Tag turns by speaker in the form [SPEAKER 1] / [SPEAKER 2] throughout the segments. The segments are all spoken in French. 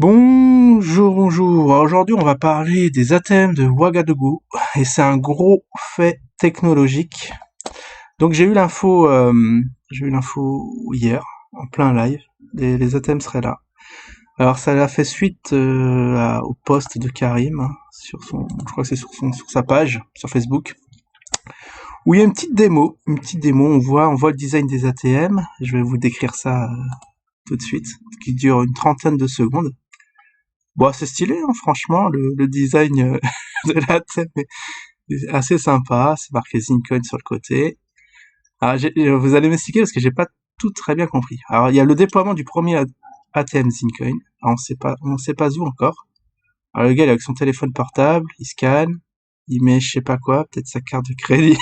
[SPEAKER 1] Bonjour, bonjour. Alors, aujourd'hui, on va parler des ATM de Ouagadougou et c'est un gros fait technologique. Donc, j'ai eu l'info hier en plein live. Les ATM seraient là. Alors, ça a fait suite au post de Karim sur je crois que c'est sur sa page sur Facebook, où il y a une petite démo. On voit le design des ATM. Je vais vous décrire ça tout de suite, qui dure une trentaine de secondes. Bon, c'est stylé, hein, franchement, le design de la thème est assez sympa, c'est marqué Zincoin sur le côté. Alors, vous allez m'expliquer parce que j'ai pas tout très bien compris. Alors, il y a le déploiement du premier ATM Zincoin. Alors, on sait pas où encore. Alors, le gars, il est avec son téléphone portable, il scanne, il met je sais pas quoi, peut-être sa carte de crédit.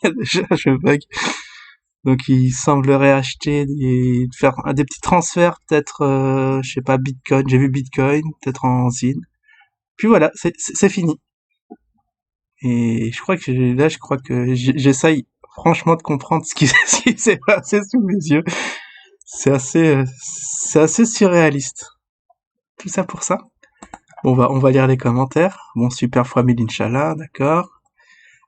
[SPEAKER 1] Déjà, je bug. Donc, il semblerait faire des petits transferts, peut-être, je sais pas, Bitcoin. J'ai vu Bitcoin, peut-être en Zin. Puis voilà, c'est fini. Et je crois que j'essaye franchement de comprendre ce qui s'est passé sous mes yeux. C'est assez surréaliste. Tout ça pour ça. On va lire les commentaires. Bon, super fois mille, Inch'Allah, d'accord.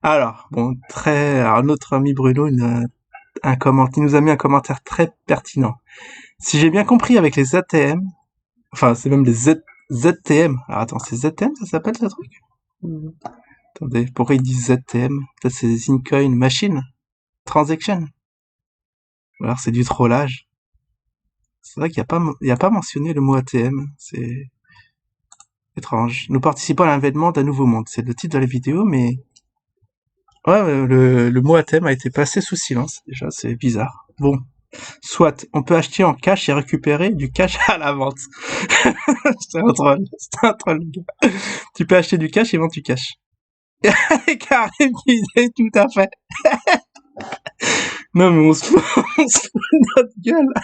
[SPEAKER 1] Alors, bon, alors notre ami Bruno, il nous a mis un commentaire très pertinent. Si j'ai bien compris avec les ATM, enfin, c'est même les ZTM. Alors attends, c'est ZTM, ça s'appelle ce truc? Attendez, pourquoi ils disent ZTM? Peut-être c'est Zincoin Machine Transaction. Ou alors c'est du trollage. C'est vrai qu'il y a pas mentionné le mot ATM. C'est étrange. Nous participons à l'avènement d'un nouveau monde. C'est le titre de la vidéo, mais ouais, le mot ATM a été passé sous silence. Déjà, c'est bizarre. Bon, soit on peut acheter en cash et récupérer du cash à la vente. C'est un troll. C'est un troll, le gars. Tu peux acheter du cash et vendre du cash. Et Karim qui dit tout à fait. Non, mais on se fout de notre gueule.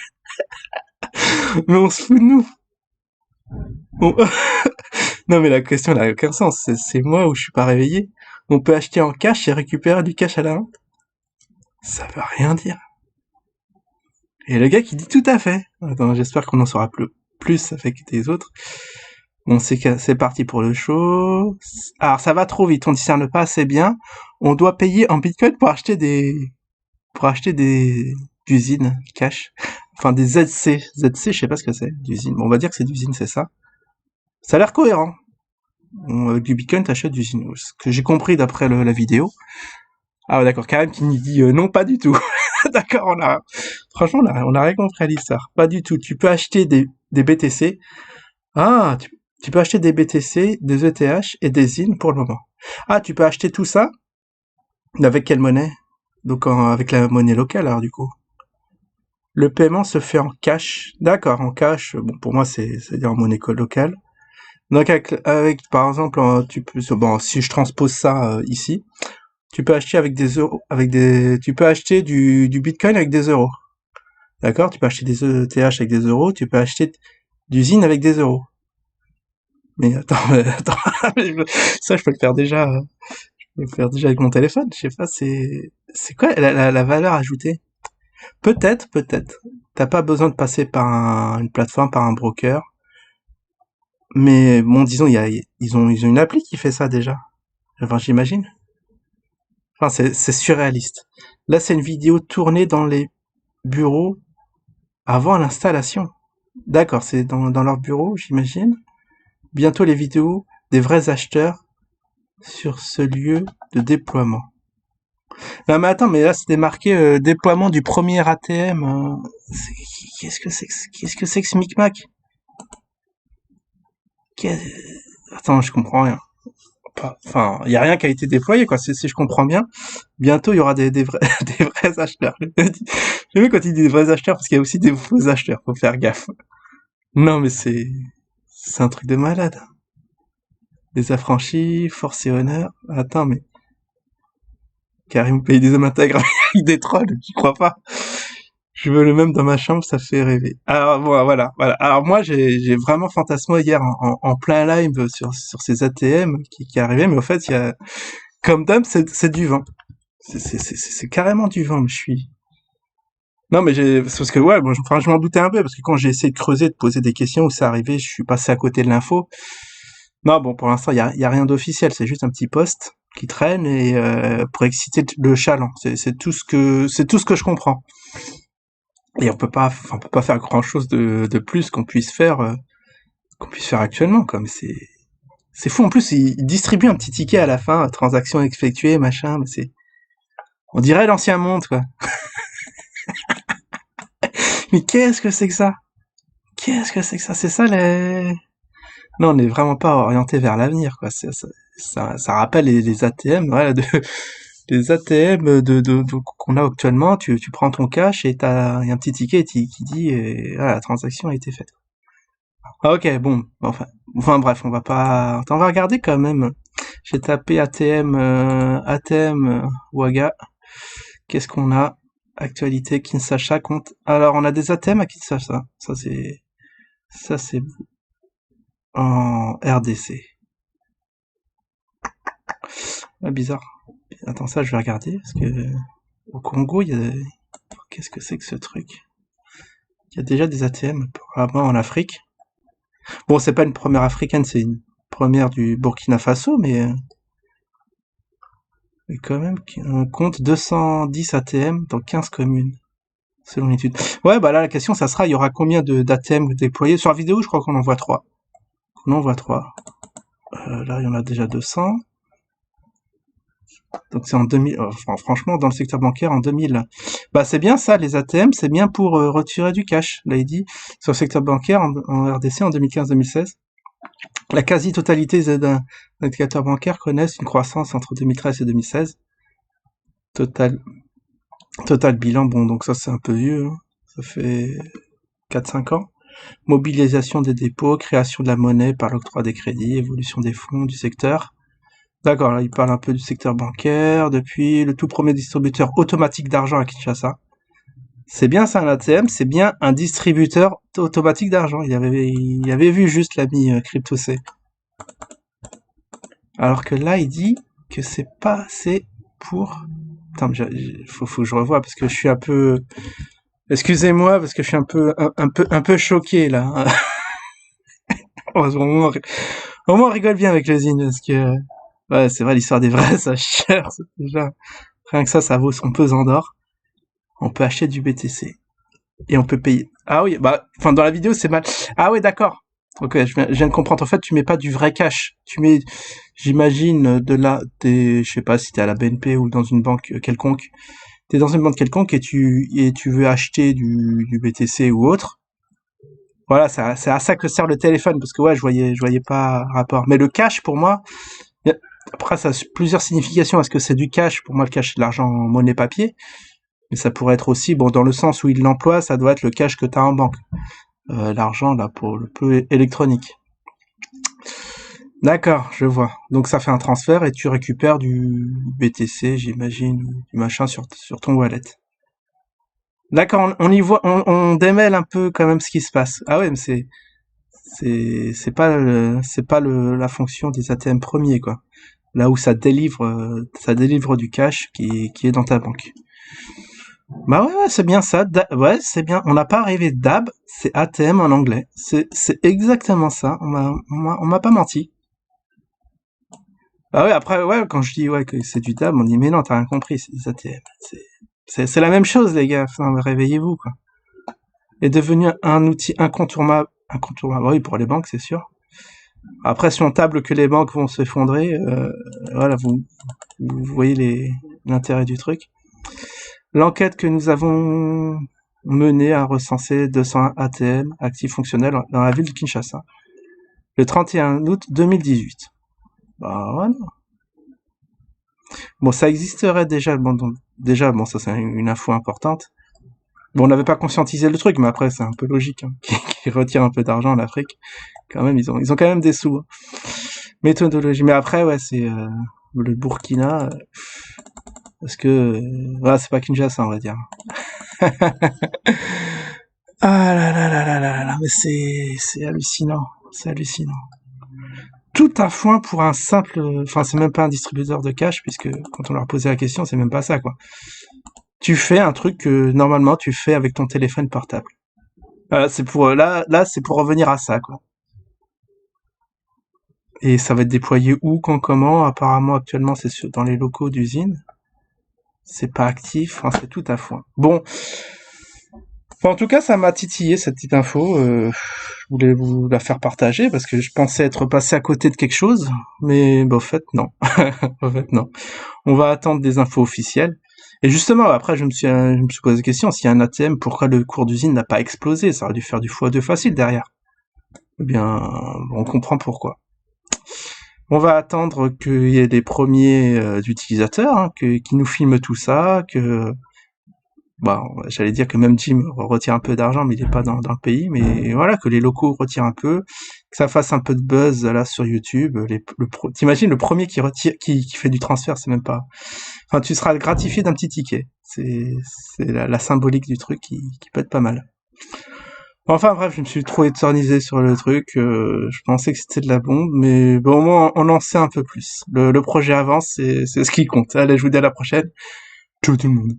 [SPEAKER 1] Mais on se fout de nous. On- Non, mais la question n'a aucun sens. C'est moi où je suis pas réveillé. On peut acheter en cash et récupérer du cash à la vente. Ça veut rien dire. Et le gars qui dit tout à fait. Attends, j'espère qu'on en saura plus avec les autres. Bon, c'est parti pour le show. Alors, ça va trop vite. On discerne pas assez bien. On doit payer en Bitcoin pour acheter d'usines cash. Enfin, des ZC. ZC, je sais pas ce que c'est, d'usine. Bon, on va dire que c'est d'usine, c'est ça. Ça a l'air cohérent. Avec du Bitcoin, t'achètes d'usine. Ce que j'ai compris d'après la vidéo. Ah ouais, d'accord, Karim qui nous dit non, pas du tout. D'accord, franchement, on a rien compris à l'histoire. Pas du tout. Tu peux acheter des BTC. Ah, tu peux acheter des BTC, des ETH et des ZIN pour le moment. Ah, tu peux acheter tout ça? Avec quelle monnaie? Donc, avec la monnaie locale, alors, du coup. Le paiement se fait en cash. D'accord, en cash. Bon, pour moi, c'est-à-dire en monnaie locale. Donc, par exemple, bon, si je transpose ça ici, tu peux acheter avec des euros, tu peux acheter du Bitcoin avec des euros. D'accord? Tu peux acheter des ETH avec des euros, tu peux acheter du ZIN avec des euros. Mais attends, ça je peux le faire déjà, avec mon téléphone. Je sais pas, c'est quoi la valeur ajoutée? Peut-être. T'as pas besoin de passer par une plateforme, par un broker. Mais bon, disons, ils ont une appli qui fait ça déjà. Enfin, j'imagine. Enfin, c'est surréaliste. Là, c'est une vidéo tournée dans les bureaux avant l'installation. D'accord, c'est dans leur bureau, j'imagine. Bientôt les vidéos des vrais acheteurs sur ce lieu de déploiement. Non mais attends, mais là c'était marqué déploiement du premier ATM. Qu'est-ce que c'est que ce micmac? Attends, je comprends rien. Enfin, il y a rien qui a été déployé quoi. Si je comprends bien, bientôt il y aura des vrais des vrais acheteurs. J'aime bien quand il dit des vrais acheteurs parce qu'il y a aussi des faux acheteurs. Faut faire gaffe. Non mais c'est un truc de malade. Les affranchis, force et honneur. Attends mais Karim paye des hommes intègres avec des trolls, j'y crois pas. Je veux le même dans ma chambre, ça fait rêver. Alors voilà. Alors moi j'ai vraiment fantasmé hier en plein live sur ces ATM qui arrivaient, mais au fait il y a comme d'hab c'est du vent. C'est carrément du vent. Non, mais c'est parce que, ouais, moi, enfin, je m'en doutais un peu, parce que quand j'ai essayé de creuser, de poser des questions où ça arrivait, je suis passé à côté de l'info. Non, bon, pour l'instant, y a rien d'officiel, c'est juste un petit post qui traîne et pour exciter le chaland. C'est tout ce que je comprends. Et on peut pas faire grand-chose de plus qu'on puisse faire actuellement, comme c'est fou. En plus, ils distribuent un petit ticket à la fin, transaction effectuée, machin, mais on dirait l'ancien monde, quoi. Mais qu'est-ce que c'est que ça? Qu'est-ce que c'est que ça? C'est ça les... Non, on n'est vraiment pas orienté vers l'avenir, quoi. Ça rappelle les ATM, voilà, les ATM qu'on a actuellement. Tu prends ton cash et y a un petit ticket qui dit, voilà, la transaction a été faite. Ah, ok, bon, enfin bref, on va pas, attends, on va regarder quand même. J'ai tapé ATM, Ouaga. Qu'est-ce qu'on a? Actualité, Kinshasa, compte. Alors, on a des ATM à Kinshasa. Ça c'est en RDC. Ah, bizarre. Attends, ça, je vais regarder, parce que au Congo, qu'est-ce que c'est que ce truc? Il y a déjà des ATM, apparemment, en Afrique. Bon, c'est pas une première africaine, c'est une première du Burkina Faso, mais quand même, on compte 210 ATM dans 15 communes, selon l'étude. Ouais, bah là, la question, ça sera, il y aura combien d'ATM déployés? Sur la vidéo, je crois qu'on en voit 3. On en voit 3. Là, il y en a déjà 200. Donc c'est en 2000, enfin, franchement, dans le secteur bancaire, en 2000. Bah, c'est bien ça, les ATM, c'est bien pour retirer du cash. Là, il dit, sur le secteur bancaire, en RDC, en 2015-2016, la quasi-totalité des indicateurs bancaires connaissent une croissance entre 2013 et 2016. Total, total bilan, bon, donc ça, c'est un peu vieux, hein. Ça fait 4-5 ans. Mobilisation des dépôts, création de la monnaie par l'octroi des crédits, évolution des fonds du secteur. D'accord, là, il parle un peu du secteur bancaire, depuis le tout premier distributeur automatique d'argent à Kinshasa. C'est bien ça, un ATM, c'est bien un distributeur automatique d'argent. Il avait vu juste l'ami CryptoC. Alors que là, il dit que c'est pas assez pour... Attends, faut que je revoie parce que je suis un peu... Excusez-moi parce que je suis un peu choqué là. Au moins, on rigole bien avec le Zine parce que... Ouais, c'est vrai, l'histoire des vrais, ça cher, c'est déjà... Rien que ça vaut son pesant d'or. On peut acheter du BTC. Et on peut payer. Ah oui, bah, enfin, dans la vidéo, c'est mal. Ah ouais, d'accord. Ok, je viens de comprendre. En fait, tu mets pas du vrai cash. Tu mets, j'imagine, je sais pas si t'es à la BNP ou dans une banque quelconque. T'es dans une banque quelconque et tu veux acheter du BTC ou autre. Voilà, c'est à ça que sert le téléphone, parce que ouais, je voyais pas rapport. Mais le cash, pour moi, après, ça a plusieurs significations. Est-ce que c'est du cash? Pour moi, le cash, c'est de l'argent en monnaie papier. Mais ça pourrait être aussi, bon, dans le sens où il l'emploie, ça doit être le cash que tu as en banque. L'argent, là, pour le peu électronique. D'accord, je vois. Donc ça fait un transfert et tu récupères du BTC, j'imagine, du machin sur ton wallet. D'accord, on y voit, on démêle un peu quand même ce qui se passe. Ah ouais, mais c'est pas la fonction des ATM premiers, quoi. Là où ça délivre du cash qui est dans ta banque. Bah ouais, c'est bien ça. Ouais, c'est bien. On n'a pas rêvé DAB, c'est ATM en anglais. C'est exactement ça. On m'a pas menti. Bah ouais, après, ouais, quand je dis ouais que c'est du DAB, on dit mais non, t'as rien compris, c'est des ATM. C'est la même chose, les gars. Enfin, réveillez-vous, quoi. Est devenu un outil incontournable, oui, pour les banques, c'est sûr. Après, si on table que les banques vont s'effondrer, voilà, vous voyez l'intérêt du truc. L'enquête que nous avons menée a recensé 201 ATM actifs fonctionnels dans la ville de Kinshasa le 31 août 2018. Bah ouais. Bon, ça existerait déjà. Bon, ça c'est une info importante. Bon, on n'avait pas conscientisé le truc, mais après c'est un peu logique, hein, qui retire un peu d'argent en Afrique. Quand même, ils ont quand même des sous, hein. Méthodologie. Mais après, ouais, c'est le Burkina. Parce que voilà, c'est pas Kinshasa, on va dire. Ah là là là là là là, mais c'est hallucinant, c'est hallucinant. Tout à foin pour un simple, enfin c'est même pas un distributeur de cash puisque quand on leur posait la question, c'est même pas ça quoi. tu fais un truc que normalement tu fais avec ton téléphone portable. Voilà, c'est pour là c'est pour revenir à ça quoi. Et ça va être déployé où, quand, comment? Apparemment actuellement dans les locaux d'usine. C'est pas actif, enfin, c'est tout à foin. Bon, enfin, en tout cas ça m'a titillé cette petite info. Je voulais vous la faire partager parce que je pensais être passé à côté de quelque chose, mais en fait non. En fait non. On va attendre des infos officielles. Et justement, après, je me suis posé la question, s'il y a un ATM, pourquoi le cours d'usine n'a pas explosé? Ça aurait dû faire du x2 facile derrière. Eh bien, on comprend pourquoi. On va attendre qu'il y ait des premiers utilisateurs hein, qui nous filment tout ça, que bah, j'allais dire que même Jim retire un peu d'argent, mais il n'est pas dans le pays, mais voilà, que les locaux retirent un peu, que ça fasse un peu de buzz là sur YouTube. T'imagines le premier qui retire, qui fait du transfert, c'est même pas. Enfin, tu seras gratifié d'un petit ticket. C'est la symbolique du truc qui peut être pas mal. Enfin bref, je me suis trop éternisé sur le truc, je pensais que c'était de la bombe, mais bon, au moins on en sait un peu plus. Le projet avance, c'est ce qui compte. Allez, je vous dis à la prochaine. Ciao tout le monde.